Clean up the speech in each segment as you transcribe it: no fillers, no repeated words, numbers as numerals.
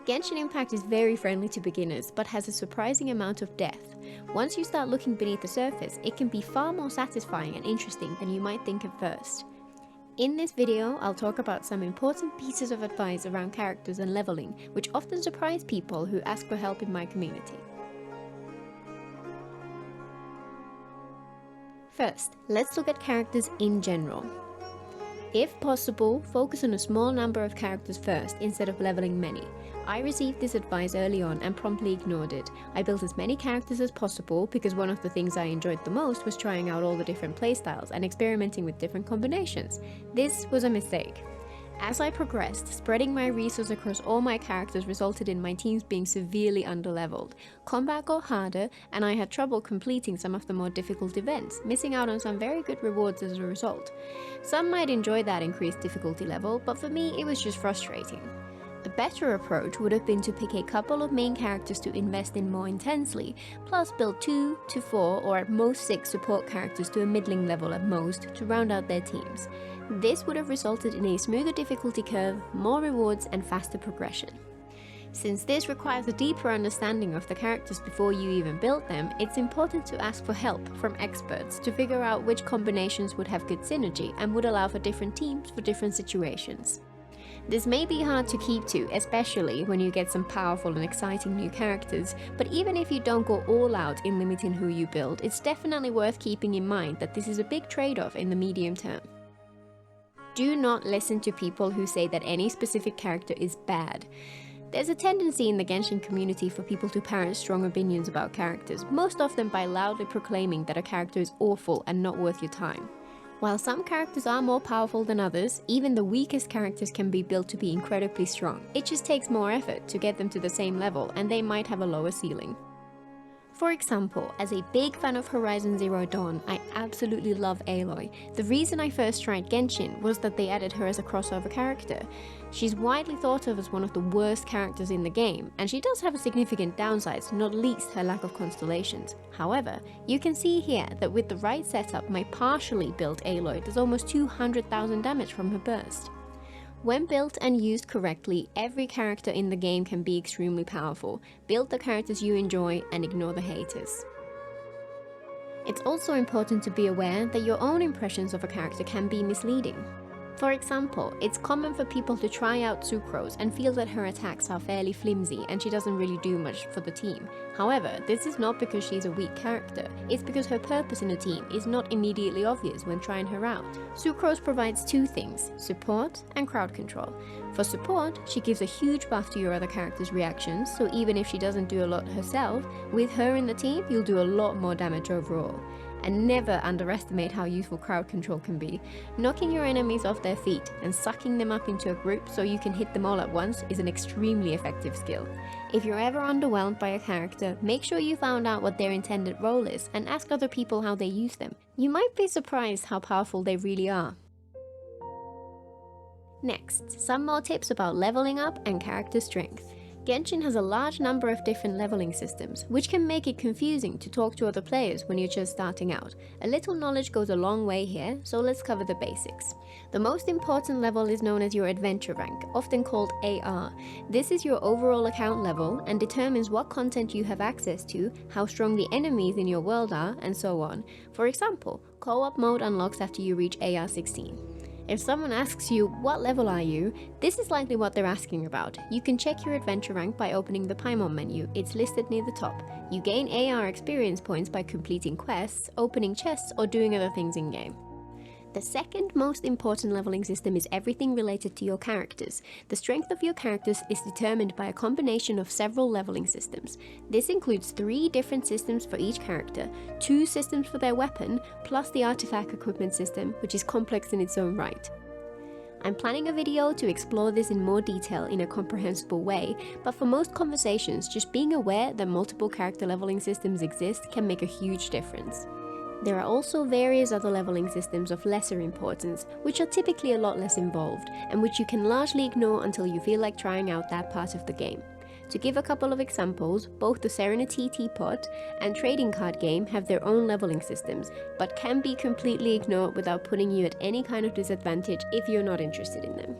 Genshin Impact is very friendly to beginners, but has a surprising amount of depth. Once you start looking beneath the surface, it can be far more satisfying and interesting than you might think at first. In this video, I'll talk about some important pieces of advice around characters and leveling, which often surprise people who ask for help in my community. First, let's look at characters in general. If possible, focus on a small number of characters first instead of leveling many. I received this advice early on and promptly ignored it. I built as many characters as possible because one of the things I enjoyed the most was trying out all the different playstyles and experimenting with different combinations. This was a mistake. As I progressed, spreading my resources across all my characters resulted in my teams being severely underleveled. Combat got harder, and I had trouble completing some of the more difficult events, missing out on some very good rewards as a result. Some might enjoy that increased difficulty level, but for me it was just frustrating. A better approach would have been to pick a couple of main characters to invest in more intensely, plus build 2 to 4 or at most 6 support characters to a middling level at most to round out their teams. This would have resulted in a smoother difficulty curve, more rewards and faster progression. Since this requires a deeper understanding of the characters before you even build them, it's important to ask for help from experts to figure out which combinations would have good synergy and would allow for different teams for different situations. This may be hard to keep to, especially when you get some powerful and exciting new characters, but even if you don't go all out in limiting who you build, it's definitely worth keeping in mind that this is a big trade-off in the medium term. Do not listen to people who say that any specific character is bad. There's a tendency in the Genshin community for people to parrot strong opinions about characters, most often by loudly proclaiming that a character is awful and not worth your time. While some characters are more powerful than others, even the weakest characters can be built to be incredibly strong. It just takes more effort to get them to the same level, and they might have a lower ceiling. For example, as a big fan of Horizon Zero Dawn, I absolutely love Aloy. The reason I first tried Genshin was that they added her as a crossover character. She's widely thought of as one of the worst characters in the game, and she does have a significant downsides, not least her lack of constellations. However, you can see here that with the right setup, my partially built Aloy does almost 200,000 damage from her burst. When built and used correctly, every character in the game can be extremely powerful. Build the characters you enjoy and ignore the haters. It's also important to be aware that your own impressions of a character can be misleading. For example, it's common for people to try out Sucrose and feel that her attacks are fairly flimsy and she doesn't really do much for the team. However, this is not because she's a weak character, it's because her purpose in a team is not immediately obvious when trying her out. Sucrose provides two things, support and crowd control. For support, she gives a huge buff to your other characters' reactions, so even if she doesn't do a lot herself, with her in the team, you'll do a lot more damage overall. And never underestimate how useful crowd control can be. Knocking your enemies off their feet and sucking them up into a group so you can hit them all at once is an extremely effective skill. If you're ever underwhelmed by a character, make sure you found out what their intended role is and ask other people how they use them. You might be surprised how powerful they really are. Next, some more tips about leveling up and character strength. Genshin has a large number of different leveling systems, which can make it confusing to talk to other players when you're just starting out. A little knowledge goes a long way here, so let's cover the basics. The most important level is known as your adventure rank, often called AR. This is your overall account level and determines what content you have access to, how strong the enemies in your world are, and so on. For example, co-op mode unlocks after you reach AR 16. If someone asks you, what level are you? This is likely what they're asking about. You can check your adventure rank by opening the Paimon menu. It's listed near the top. You gain AR experience points by completing quests, opening chests, or doing other things in-game. The second most important leveling system is everything related to your characters. The strength of your characters is determined by a combination of several leveling systems. This includes 3 different systems for each character, 2 systems for their weapon, plus the artifact equipment system, which is complex in its own right. I'm planning a video to explore this in more detail in a comprehensible way, but for most conversations, just being aware that multiple character leveling systems exist can make a huge difference. There are also various other leveling systems of lesser importance, which are typically a lot less involved, and which you can largely ignore until you feel like trying out that part of the game. To give a couple of examples, both the Serenity Teapot and Trading Card Game have their own leveling systems, but can be completely ignored without putting you at any kind of disadvantage if you're not interested in them.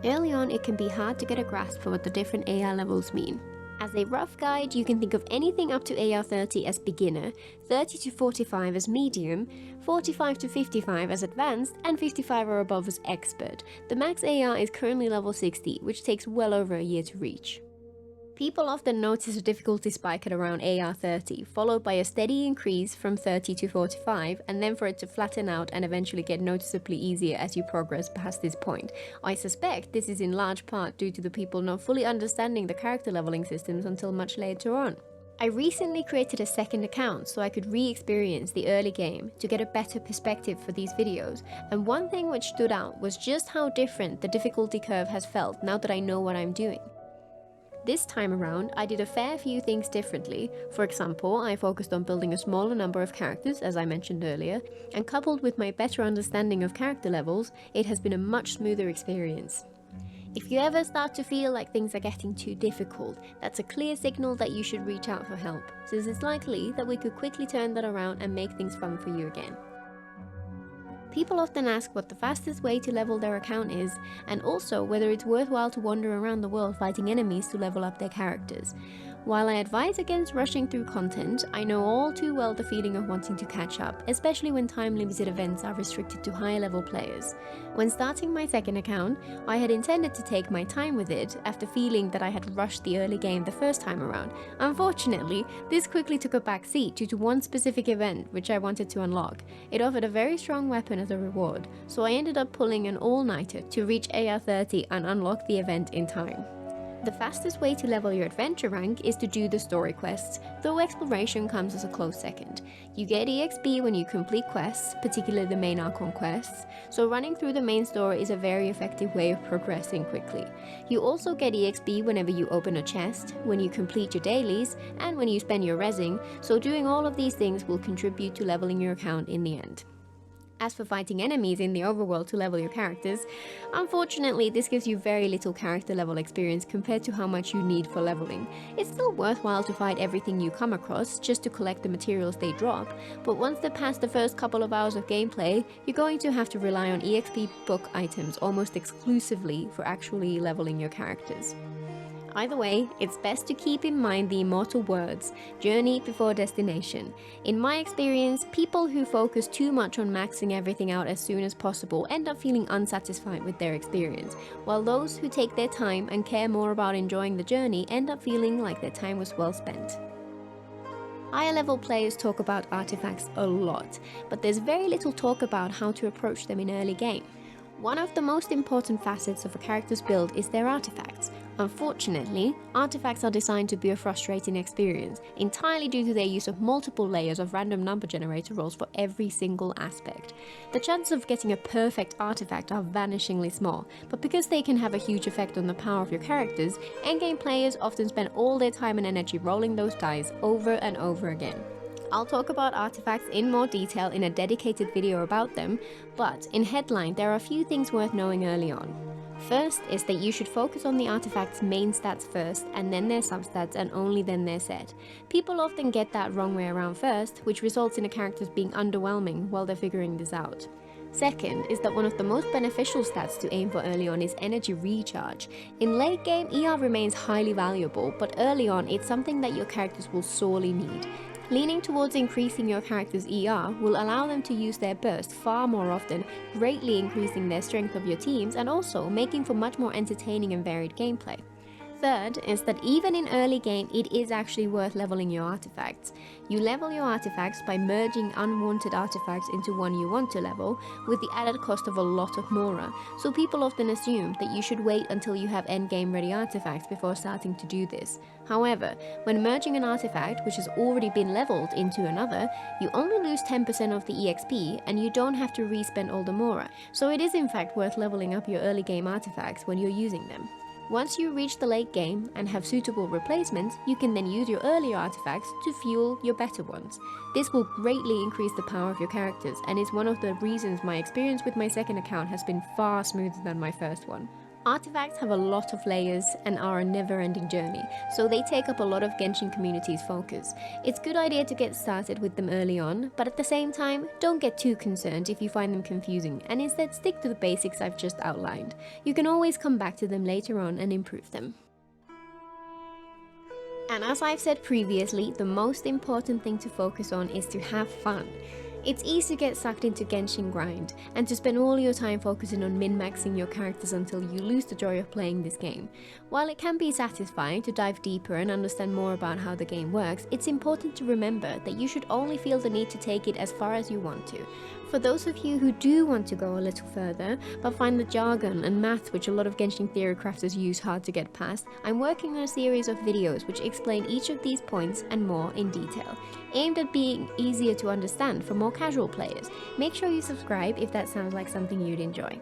Early on, it can be hard to get a grasp for what the different AR levels mean. As a rough guide, you can think of anything up to AR 30 as beginner, 30 to 45 as medium, 45 to 55 as advanced, and 55 or above as expert. The max AR is currently level 60, which takes well over a year to reach. People often notice a difficulty spike at around AR 30, followed by a steady increase from 30 to 45, and then for it to flatten out and eventually get noticeably easier as you progress past this point. I suspect this is in large part due to the people not fully understanding the character leveling systems until much later on. I recently created a second account so I could re-experience the early game to get a better perspective for these videos, and one thing which stood out was just how different the difficulty curve has felt now that I know what I'm doing. This time around, I did a fair few things differently. For example, I focused on building a smaller number of characters, as I mentioned earlier, and coupled with my better understanding of character levels, it has been a much smoother experience. If you ever start to feel like things are getting too difficult, that's a clear signal that you should reach out for help, since it's likely that we could quickly turn that around and make things fun for you again. People often ask what the fastest way to level their account is, and also whether it's worthwhile to wander around the world fighting enemies to level up their characters. While I advise against rushing through content, I know all too well the feeling of wanting to catch up, especially when time-limited events are restricted to higher level players. When starting my second account, I had intended to take my time with it after feeling that I had rushed the early game the first time around. Unfortunately, this quickly took a back seat due to one specific event which I wanted to unlock. It offered a very strong weapon as a reward, so I ended up pulling an all-nighter to reach AR 30 and unlock the event in time. The fastest way to level your adventure rank is to do the story quests, though exploration comes as a close second. You get EXP when you complete quests, particularly the main Archon quests, so running through the main story is a very effective way of progressing quickly. You also get EXP whenever you open a chest, when you complete your dailies, and when you spend your rezzing, so doing all of these things will contribute to leveling your account in the end. As for fighting enemies in the overworld to level your characters, unfortunately this gives you very little character level experience compared to how much you need for leveling. It's still worthwhile to fight everything you come across just to collect the materials they drop, but once they're past the first couple of hours of gameplay, you're going to have to rely on EXP book items almost exclusively for actually leveling your characters. Either way, it's best to keep in mind the immortal words, journey before destination. In my experience, people who focus too much on maxing everything out as soon as possible end up feeling unsatisfied with their experience, while those who take their time and care more about enjoying the journey end up feeling like their time was well spent. Higher level players talk about artifacts a lot, but there's very little talk about how to approach them in early game. One of the most important facets of a character's build is their artifacts. Unfortunately, artifacts are designed to be a frustrating experience, entirely due to their use of multiple layers of random number generator rolls for every single aspect. The chances of getting a perfect artifact are vanishingly small, but because they can have a huge effect on the power of your characters, endgame players often spend all their time and energy rolling those dice over and over again. I'll talk about artifacts in more detail in a dedicated video about them, but in headline there are a few things worth knowing early on. First is that you should focus on the artifact's main stats first, and then their substats, and only then their set. People often get that wrong way around first, which results in the characters being underwhelming while they're figuring this out. Second is that one of the most beneficial stats to aim for early on is energy recharge. In late game, ER remains highly valuable, but early on it's something that your characters will sorely need. Leaning towards increasing your character's ER will allow them to use their burst far more often, greatly increasing their strength of your teams and also making for much more entertaining and varied gameplay. Third is that even in early game, it is actually worth leveling your artifacts. You level your artifacts by merging unwanted artifacts into one you want to level, with the added cost of a lot of Mora, so people often assume that you should wait until you have endgame ready artifacts before starting to do this. However, when merging an artifact which has already been leveled into another, you only lose 10% of the EXP and you don't have to re-spend all the Mora, so it is in fact worth leveling up your early game artifacts when you're using them. Once you reach the late game and have suitable replacements, you can then use your earlier artifacts to fuel your better ones. This will greatly increase the power of your characters and is one of the reasons my experience with my second account has been far smoother than my first one. Artifacts have a lot of layers and are a never-ending journey, so they take up a lot of Genshin community's focus. It's a good idea to get started with them early on, but at the same time, don't get too concerned if you find them confusing, and instead stick to the basics I've just outlined. You can always come back to them later on and improve them. And as I've said previously, the most important thing to focus on is to have fun. It's easy to get sucked into Genshin grind, and to spend all your time focusing on min-maxing your characters until you lose the joy of playing this game. While it can be satisfying to dive deeper and understand more about how the game works, it's important to remember that you should only feel the need to take it as far as you want to. For those of you who do want to go a little further, but find the jargon and math which a lot of Genshin theory crafters use hard to get past, I'm working on a series of videos which explain each of these points and more in detail, aimed at being easier to understand for more casual players. Make sure you subscribe if that sounds like something you'd enjoy.